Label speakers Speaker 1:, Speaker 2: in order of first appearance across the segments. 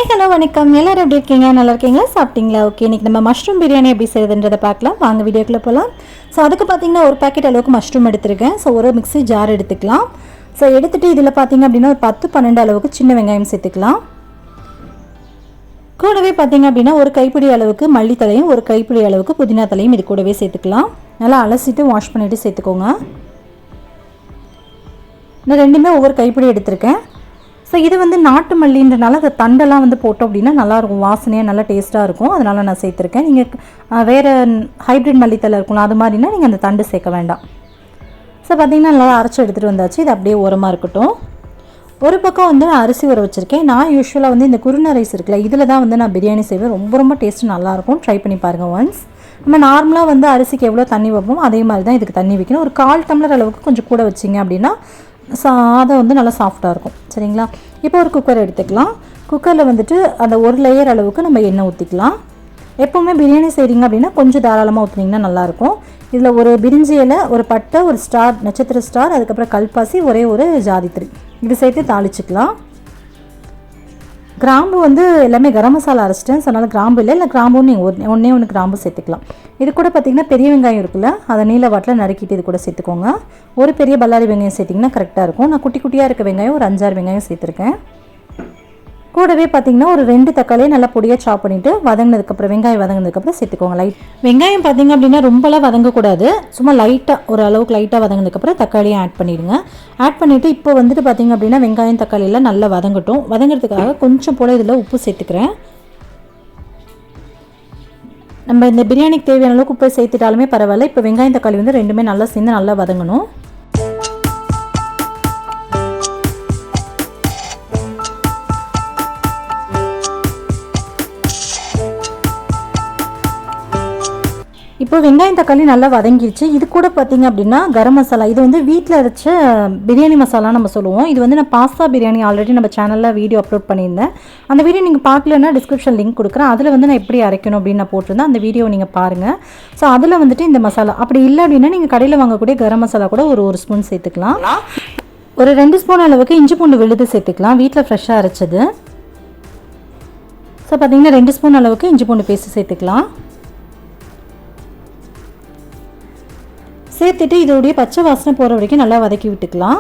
Speaker 1: Hi hello வணக்கம். எல்லாரும் எப்படி இருக்கீங்க? நல்லா இருக்கீங்களா? சாப்பிட்டீங்களா? ஓகே, இன்றைக்கி நம்ம மஷ்ரூம் பிரியாணி எப்படி செய்யுதுன்றதை பார்க்கலாம். வாங்க வீடியோக்குள்ளே போகலாம். ஸோ அதுக்கு பார்த்தீங்கன்னா ஒரு பேக்கெட் அளவுக்கு மஷ்ரூம் எடுத்துருக்கேன். ஸோ ஒரு மிக்ஸி ஜார் எடுத்துக்கலாம். ஸோ எடுத்துகிட்டு இதில் பார்த்தீங்க அப்படின்னா ஒரு 10-12 அளவுக்கு சின்ன வெங்காயம் சேர்த்துக்கலாம். கூடவே பார்த்தீங்க அப்படின்னா ஒரு கைப்பிடி அளவுக்கு மல்லித்தலையும் ஒரு கைப்பிடி அளவுக்கு புதினா தலையும் இது கூடவே சேர்த்துக்கலாம். நல்லா அலசிட்டு வாஷ் பண்ணிவிட்டு சேர்த்துக்கோங்க. நான் ரெண்டுமே ஒவ்வொரு கைப்பிடி எடுத்திருக்கேன். ஸோ இது வந்து நாட்டு மல்லின்றனால அந்த தண்டெல்லாம் வந்து போட்டோம் அப்படின்னா நல்லாயிருக்கும், வாசனையாக நல்லா டேஸ்ட்டாக இருக்கும். அதனால் நான் சேர்த்துருக்கேன். நீங்கள் வேறு ஹைப்ரிட் மல்லித்தலை இருக்கும்ல, அது மாதிரினா நீங்கள் அந்த தண்டு சேர்க்க வேண்டாம். ஸோ பார்த்திங்கன்னா நல்லா அரைச்சி எடுத்துகிட்டு வந்தாச்சு. இது அப்படியே ஓரமாக இருக்கட்டும். ஒரு பக்கம் வந்து நான் அரிசி ஊற வச்சுருக்கேன். நான் யூஸ்வலாக வந்து இந்த குருணை ரைஸ் இருக்குல்ல, இதில் தான் வந்து நான் பிரியாணி செய்வேன். ரொம்ப டேஸ்ட்டு நல்லாயிருக்கும். ட்ரை பண்ணி பாருங்கள் ஒன்ஸ். நம்ம நார்மலாக வந்து அரிசிக்கு எவ்வளோ தண்ணி வைப்போம் அதே மாதிரி தான் இதுக்கு தண்ணி வைக்கணும். ஒரு 1/4 டம்ளர் அளவுக்கு கொஞ்சம் கூட வச்சிங்க அப்படின்னா சாதம் வந்து நல்லா சாஃப்டாக இருக்கும். சரிங்களா? இப்போ ஒரு குக்கர் எடுத்துக்கலாம். குக்கரில் வந்துட்டு அந்த ஒரு லேயர் அளவுக்கு நம்ம எண்ணெய் ஊற்றிக்கலாம். எப்போவுமே பிரியாணி செய்கிறீங்க அப்படின்னா கொஞ்சம் தாராளமாக ஊற்றுனீங்கன்னா நல்லாயிருக்கும். இதில் ஒரு பிரிஞ்சி இலை, ஒரு பட்டை, ஒரு ஸ்டார், நட்சத்திர ஸ்டார், அதுக்கப்புறம் கல்பாசி, ஒரே ஒரு ஜாதித்திரி இது சேர்த்து தாளிச்சிக்கலாம். கிராம்பு வந்து எல்லாமே கரம் மசாலா அரைச்சிட்டேன். ஸோ அதனால் கிராம்பு இல்லை கிராம்புன்னு நீங்கள் ஒன்று கிராம்பு சேர்த்துக்கலாம். இது கூட பார்த்திங்கன்னா பெரிய வெங்காயம் இருக்குல்ல, அதை நீல வாட்டில் நறுக்கிட்டு இது கூட சேர்த்துக்கோங்க. ஒரு பெரிய பல்லாரி வெங்காயம் சேர்த்திங்கன்னா கரெக்டாக இருக்கும். நான் குட்டி குட்டியாக இருக்க வெங்காயம் ஒரு 5-6 வெங்காயம் சேர்த்துருக்கேன். கூடவே பார்த்திங்கன்னா ஒரு 2 தக்காளியை நல்லா பொடியாக சாப் பண்ணிவிட்டு வதங்கினதுக்கப்புறம் வெங்காயம் வதங்கினதுக்கப்புறம் சேர்த்துக்கோங்க. வெங்காயம் பார்த்திங்க அப்படின்னா ரொம்பலாம் வதங்கக்கூடாது. சும்மா லைட்டாக ஒரு அளவுக்கு லைட்டாக வதங்கினதுக்கப்புறம் தக்காளியை ஆட் பண்ணிவிடுங்க. ஆட் பண்ணிவிட்டு இப்போ வந்துட்டு பார்த்திங்க அப்படின்னா வெங்காயம் தக்காளியெல்லாம் நல்லா வதங்கட்டும். வதங்கிறதுக்காக கொஞ்சம் போல் இதில் உப்பு சேர்த்துக்கிறேன். நம்ம இந்த பிரியாணிக்கு தேவையான அளவுக்கு உப்பு சேர்த்துட்டாலுமே பரவாயில்ல. இப்போ வெங்காயம் தக்காளி வந்து ரெண்டுமே நல்லா சேர்ந்து நல்லா வதங்கணும். இப்போ வெங்காயம் தக்காளி நல்லா வதங்கிடுச்சு. இது கூட பார்த்திங்க அப்படின்னா கரம் மசாலா, இது வந்து வீட்டில் அரைச்ச பிரியாணி மசாலா நம்ம சொல்லுவோம். இது வந்து நான் பாஸ்தா பிரியாணி ஆல்ரெடி நம்ம சேனலில் வீடியோ அப்லோட் பண்ணியிருந்தேன். அந்த வீடியோ நீங்கள் பார்க்கலன்னா டிஸ்கிரிப்ஷன் லிங்க் கொடுக்குறேன். அதில் வந்து நான் எப்படி அரைக்கணும் அப்படின்னு நான் போட்டிருந்தேன். அந்த வீடியோவை நீங்கள் பாருங்கள். ஸோ அதில் வந்துட்டு இந்த மசாலா அப்படி இல்லை அப்படின்னா நீங்கள் கடையில் வாங்கக்கூடிய கரம் மசாலா கூட ஒரு ஸ்பூன் சேர்த்துக்கலாம். ஒரு 2 ஸ்பூன் அளவுக்கு இஞ்சி பூண்டு விழுது சேர்த்துக்கலாம், வீட்டில் ஃப்ரெஷ்ஷாக அரைச்சது. ஸோ பார்த்திங்கன்னா 2 ஸ்பூன் அளவுக்கு இஞ்சி பூண்டு பேஸ்ட்டு சேர்த்துக்கலாம். சேர்த்துட்டு இதோடைய பச்சை வாசனை போகிற வரைக்கும் நல்லா வதக்கி விட்டுக்கலாம்.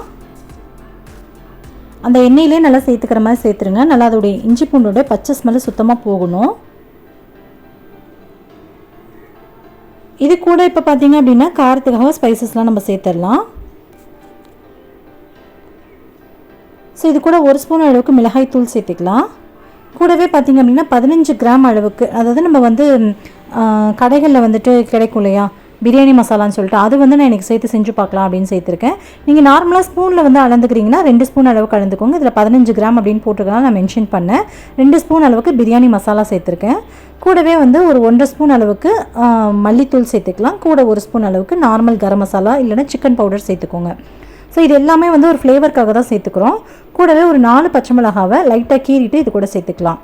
Speaker 1: அந்த எண்ணெயிலே நல்லா சேர்த்துக்கிற மாதிரி சேர்த்துருங்க. நல்லா அதோடைய இஞ்சி பூண்டோட பச்சை ஸ்மெல்லு சுத்தமாக போகணும். இது கூட இப்போ பார்த்தீங்க அப்படின்னா காரத்துக்காக ஸ்பைசஸ்லாம் நம்ம சேர்த்துடலாம். ஸோ இது கூட 1 ஸ்பூன் அளவுக்கு மிளகாய் தூள் சேர்த்துக்கலாம். கூடவே பார்த்திங்க அப்படின்னா 15 கிராம் அளவுக்கு, அதாவது நம்ம வந்து கடைகளில் வந்துட்டு கிடைக்கும் இல்லையா பிரியாணி மசாலான்னு சொல்லிட்டு, அது வந்து நான் எனக்கு சேர்த்து செஞ்சு பார்க்கலாம் அப்படின்னு சேர்த்துருக்கேன். நீங்கள் நார்மலாக ஸ்பூனில் வந்து அளந்துக்கிறீங்கன்னா 2 ஸ்பூன் அளவுக்கு அளந்துக்கோங்க. இதில் 15 கிராம் அப்படின்னு போட்டுக்கலாம், நான் மென்ஷன் பண்ணேன். 2 ஸ்பூன் அளவுக்கு பிரியாணி மசாலா சேர்த்துருக்கேன். கூடவே வந்து ஒரு 1.5 ஸ்பூன் அளவுக்கு மல்லித்தூள் சேர்த்துக்கலாம். கூட 1 ஸ்பூன் அளவுக்கு நார்மல் கரம் மசாலா இல்லைன்னா சிக்கன் பவுடர் சேர்த்துக்கோங்க. ஸோ இது எல்லாமே வந்து ஒரு ஃப்ளேவருக்காக தான் சேர்த்துக்கிறோம். கூடவே ஒரு 4 பச்சை மிளகாவை லைட்டாக கீறிட்டு இது கூட சேர்த்துக்கலாம்.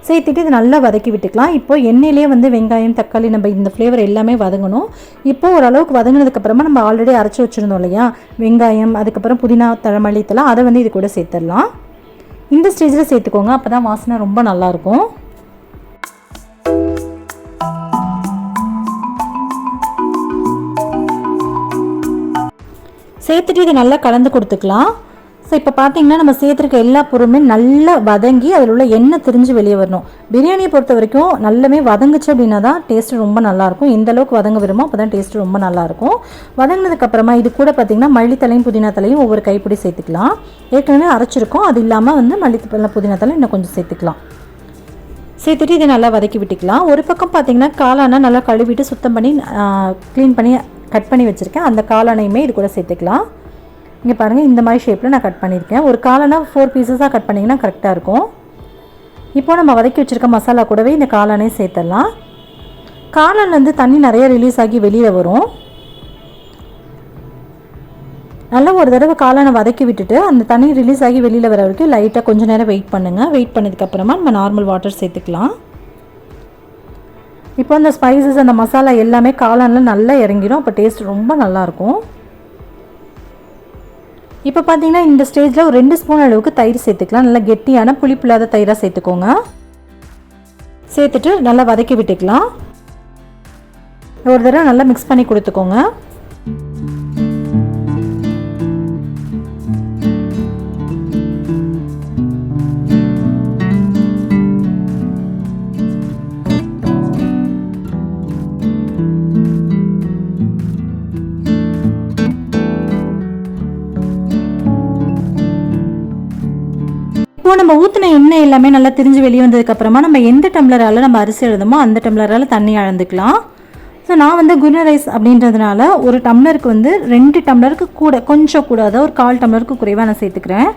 Speaker 1: சேர்த்துட்டு இது நல்லா வதக்கி விட்டுக்கலாம். இப்போ எண்ணெயிலே வந்து வெங்காயம் தக்காளி நம்ம இந்த ஃப்ளேவர் எல்லாமே வதங்கணும். இப்போது ஓரளவுக்கு வதங்கினதுக்கப்புறமா நம்ம ஆல்ரெடி அரைச்சி வச்சுருந்தோம் இல்லையா வெங்காயம், அதுக்கப்புறம் புதினா மல்லித்தலை, அதை வந்து இது கூட சேர்த்துடலாம். இந்த ஸ்டேஜில் சேர்த்துக்கோங்க, அப்போ தான் வாசனை ரொம்ப நல்லாயிருக்கும். சேர்த்துட்டு இதை நல்லா கலந்து கொடுத்துக்கலாம். ஸோ இப்போ பார்த்தீங்கன்னா நம்ம சேர்த்துருக்க எல்லா பொருளுமே நல்லா வதங்கி அதில் உள்ள எண்ணெய் திரிஞ்சு வெளியே வரணும். பிரியாணியை பொறுத்த வரைக்கும் நல்லாமே வதங்குச்சு அப்படின்னா தான் டேஸ்ட்டு ரொம்ப நல்லாயிருக்கும். எந்த அளவுக்கு வதங்க விரும்போ அப்போ தான் டேஸ்ட்டு ரொம்ப நல்லாயிருக்கும். வதங்கினதுக்கப்புறமா இது கூட பார்த்திங்கன்னா மல்லித்தலையும் புதினா தலையும் ஒவ்வொரு கைப்பிடி சேர்த்துக்கலாம். ஏற்கனவே அரைச்சிருக்கோம், அது இல்லாமல் வந்து மல்லித்தலை புதினா தலை இன்னும் கொஞ்சம் சேர்த்துக்கலாம். சேர்த்துட்டு இதை நல்லா வதக்கி விட்டுக்கலாம். ஒரு பக்கம் பார்த்திங்கன்னா காளானை நல்லா கழுவிட்டு சுத்தம் பண்ணி க்ளீன் பண்ணி கட் பண்ணி வச்சுருக்கேன். அந்த காளானையுமே இது கூட சேர்த்துக்கலாம். இங்கே பாருங்கள், இந்த மாதிரி ஷேப்பில் நான் கட் பண்ணியிருக்கேன். ஒரு காளானா 4 பீசஸாக கட் பண்ணிங்கன்னா கரெக்டாக இருக்கும். இப்போ நம்ம வதக்கி வச்சுருக்க மசாலா கூடவே இந்த காளானே சேர்த்துடலாம். காளான் வந்து தண்ணி நிறைய ரிலீஸ் ஆகி வெளியில் வரும். நல்லா ஒரு தடவை காளானை வதக்கி விட்டுட்டு அந்த தண்ணி ரிலீஸ் ஆகி வெளியில் வர வரைக்கும் லைட்டாக கொஞ்சம் நேரம் வெயிட் பண்ணுங்கள். வெயிட் பண்ணதுக்கப்புறமா நம்ம நார்மல் வாட்டர் சேர்த்துக்கலாம். இப்போ அந்த ஸ்பைசஸ் அந்த மசாலா எல்லாமே காளானில் நல்லா இறங்கிடும். அப்போ டேஸ்ட் ரொம்ப நல்லாயிருக்கும். இப்போ பார்த்தீங்கன்னா இந்த ஸ்டேஜில் ஒரு 2 ஸ்பூன் அளவுக்கு தயிர் சேர்த்துக்கலாம். நல்லா கெட்டியான புளிப்பில்லாத தயிராக சேர்த்துக்கோங்க. சேர்த்துட்டு நல்லா வதக்கி விட்டுக்கலாம். ஒரு தடவை நல்லா மிக்ஸ் பண்ணி கொடுத்துக்கோங்க. இப்போ நம்ம ஊற்றின எண்ணெய் எல்லாமே நல்லா திரிஞ்சு வெளியே வந்ததுக்கப்புறமா நம்ம எந்த டம்ளரால் நம்ம அரிசி எழுதுமோ அந்த டம்ளரால் தண்ணி அளந்துக்கலாம். ஸோ நான் வந்து குருணை ரைஸ் அப்படின்றதுனால ஒரு டம்ளருக்கு வந்து 2 டம்ளருக்கு கூட கொஞ்சம் கூட, அதாவது ஒரு 1/4 டம்ளருக்கு குறைவாக நான் சேர்த்துக்கிறேன்.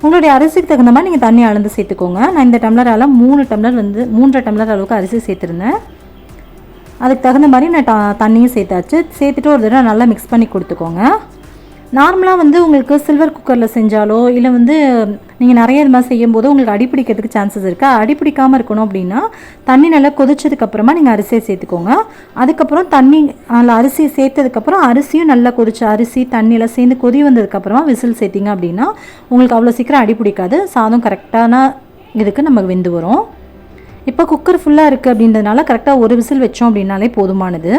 Speaker 1: உங்களுடைய அரிசிக்கு தகுந்த மாதிரி நீங்கள் தண்ணி அளந்து சேர்த்துக்கோங்க. நான் இந்த டம்ளரால் 3 டம்ளர் வந்து 3.5 டம்ளர் அளவுக்கு அரிசி சேர்த்துருந்தேன். அதுக்கு தகுந்த மாதிரி நான் தண்ணியும் சேர்த்தாச்சு. சேர்த்துட்டு ஒரு தடவை நல்லா மிக்ஸ் பண்ணி கொடுத்துக்கோங்க. நார்மலாக வந்து உங்களுக்கு சில்வர் குக்கரில் செஞ்சாலோ இல்லை வந்து நீங்கள் நிறைய இது மாதிரி செய்யும்போது உங்களுக்கு அடிப்பிடிக்கிறதுக்கு சான்சஸ் இருக்குது. அடிப்பிடிக்காமல் இருக்கணும் அப்படின்னா தண்ணி நல்லா கொதிச்சதுக்கப்புறமா நீங்கள் அரிசியை சேர்த்துக்கோங்க. அதுக்கப்புறம் தண்ணி அதில் அரிசியை சேர்த்ததுக்கப்புறம் அரிசியும் நல்லா கொதிச்சு அரிசி தண்ணியெல்லாம் சேர்ந்து கொதி வந்ததுக்கப்புறமா விசில் சேர்த்திங்க அப்படின்னா உங்களுக்கு அவ்வளோ சீக்கிரம் அடிப்பிடிக்காது. சாதம் கரெக்டான இதுக்கு நமக்கு வெந்து வரும். இப்போ குக்கர் ஃபுல்லாக இருக்குது அப்படின்றதுனால கரெக்டாக ஒரு விசில் வச்சோம் அப்படின்னாலே போதுமானது.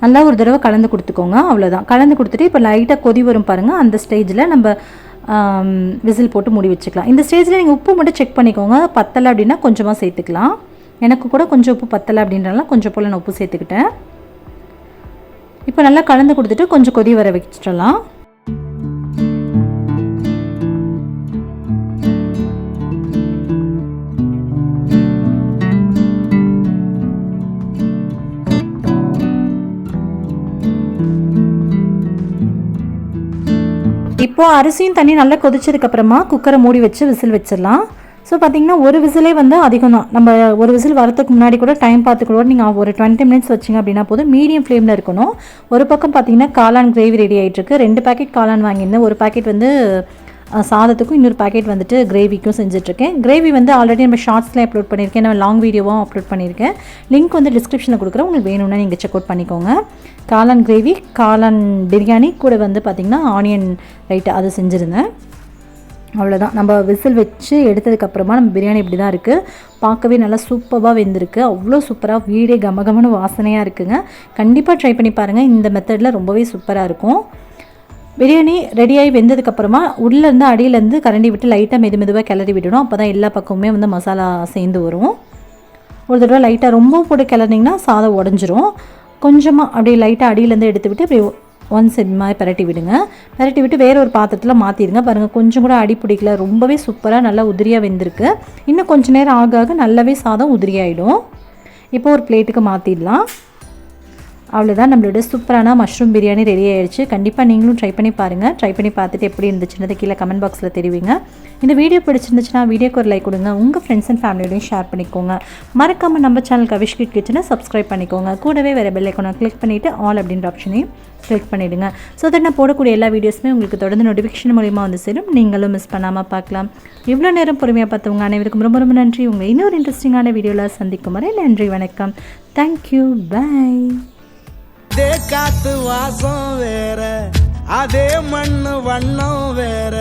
Speaker 1: நல்லா ஒரு தடவை கலந்து கொடுத்துக்கோங்க. அவ்வளோதான். கலந்து கொடுத்துட்டு இப்போ லைட்டாக கொதி வரும் பாருங்கள். அந்த ஸ்டேஜில் நம்ம விசில் போட்டு மூடி வச்சுக்கலாம். இந்த ஸ்டேஜில் நீங்கள் உப்பு மட்டும் செக் பண்ணிக்கோங்க. பத்தலை அப்படின்னா கொஞ்சமாக சேர்த்துக்கலாம். எனக்கு கூட கொஞ்சம் உப்பு பத்தலை அப்படின்றனால கொஞ்சம் போல் நான் உப்பு சேர்த்துக்கிட்டேன். இப்போ நல்லா கலந்து கொடுத்துட்டு கொஞ்சம் கொதி வர வச்சிடலாம். இப்போது அரிசியும் தண்ணி நல்லா கொதிச்சதுக்கப்புறமா குக்கரை மூடி வச்சு விசில் வச்சிடலாம். ஸோ பார்த்திங்கன்னா ஒரு விசிலே வந்து அதிகம் தான். நம்ம ஒரு விசில் வரதுக்கு முன்னாடி கூட டைம் பார்த்துக்கூட நீங்கள் ஒரு 20 மினிட்ஸ் வச்சிங்க அப்படின்னா போதும். மீடியம் ஃப்ளேமில் இருக்கணும். ஒரு பக்கம் பார்த்திங்கன்னா காளான் கிரேவி ரெடி ஆகிட்டுருக்கு. 2 பேக்கெட் காளான் வாங்கியிருந்தேன். ஒரு பேக்கெட் வந்து சாதத்துக்கும் இன்னொரு பேக்கெட் வந்துட்டு கிரேவிக்கும் செஞ்சுட்ருக்கேன். கிரேவி வந்து ஆல்ரெடி நம்ம ஷார்ட்ஸ்லேயே அப்லோட் பண்ணியிருக்கேன். நான் லாங் வீடியோவும் அப்லோட் பண்ணியிருக்கேன். லிங்க் வந்து டிஸ்கிரிப்ஷனில் கொடுக்குறேன். உங்களுக்கு வேணும்னா நீங்கள் செக் அவுட் பண்ணிக்கோங்க. காளான் கிரேவி, காளான் பிரியாணி கூட வந்து பார்த்திங்கன்னா ஆனியன் ரைட்டு அது செஞ்சுருந்தேன். அவ்வளோதான். நம்ம விசில் வச்சு எடுத்ததுக்கப்புறமா நம்ம பிரியாணி இப்படி தான் இருக்குது. பார்க்கவே நல்லா சூப்பராக வெந்திருக்கு. அவ்வளோ சூப்பராக வீடே கமகமான வாசனையாக இருக்குங்க. கண்டிப்பாக ட்ரை பண்ணி பாருங்கள். இந்த மெத்தடில் ரொம்பவே சூப்பராக இருக்கும். பிரியாணி ரெடியாகி வெந்ததுக்கப்புறமா உள்ளேருந்து அடியிலேருந்து கரண்டி விட்டு லைட்டாக மெதுவாக கிளறி விடணும். அப்போ தான் எல்லா பக்கமுமே வந்து மசாலா சேர்ந்து வரும். ஒரு தடவை லைட்டாக ரொம்ப போட்டு கிளறினீங்கன்னா சாதம் உடஞ்சிரும். கொஞ்சமாக அப்படியே லைட்டாக அடியிலேருந்து எடுத்து விட்டு அப்படியே ஒன் சைட் மாதிரி பரட்டி விடுங்க. பரட்டி விட்டு வேறு ஒரு பாத்திரத்தில் மாற்றிடுங்க. பாருங்கள் கொஞ்சம் கூட அடி பிடிக்கல. ரொம்பவே சூப்பராக நல்லா உதிரியாக வெந்திருக்கு. இன்னும் கொஞ்சம் நேரம் ஆக ஆக நல்லாவே சாதம் உதிரியாயிடும். இப்போ ஒரு பிளேட்டுக்கு மாற்றிடலாம். அவ்வளோதான். நம்மளோட சூப்பரான மஷ்ரூம் பிரியாணி ரெடி ஆயிடுச்சு. கண்டிப்பாக நீங்களும் ட்ரை பண்ணி பாருங்கள். ட்ரை பண்ணி பார்த்துட்டு எப்படி இருந்துச்சுன்னு கீழே கமெண்ட் பாக்ஸில் தெரிவிங்க. இந்த வீடியோ பிடிச்சிருந்துச்சுன்னா வீடியோக்கு ஒரு லைக் கொடுங்க. உங்கள் ஃப்ரெண்ட்ஸ் அண்ட் ஃபேமிலியோடையும் ஷேர் பண்ணிக்கோங்க. மறக்காமல் நம்ம சேனல் கவிஷ் கிச்சனை சப்ஸ்கிரைப் பண்ணிக்கோங்க. கூடவே வேறு பெல் ஐக்கானை கிளிக் பண்ணிவிட்டு ஆல் அப்படின்ற ஆப்ஷனையும் கிளிக் பண்ணிவிடுங்க. ஸோ தட் நான் போடக்கூடிய எல்லா வீடியோஸுமே உங்களுக்கு தொடர்ந்து நோட்டிஃபிகேஷன் மூலிமா வந்து சேரும். நீங்களும் மிஸ் பண்ணாமல் பார்க்கலாம். இவ்வளோ நேரம் பொறுமையாக பார்த்தவங்க அனைவருக்கும் ரொம்ப ரொம்ப நன்றி. உங்களை இன்னொரு இன்ட்ரெஸ்டிங்கான வீடியோவில் சந்திக்கும் வரை நன்றி, வணக்கம். தேங்க்யூ, பாய்.
Speaker 2: அதே காத்து வாசம் வேற, அதே மண்ணு வண்ணம் வேற.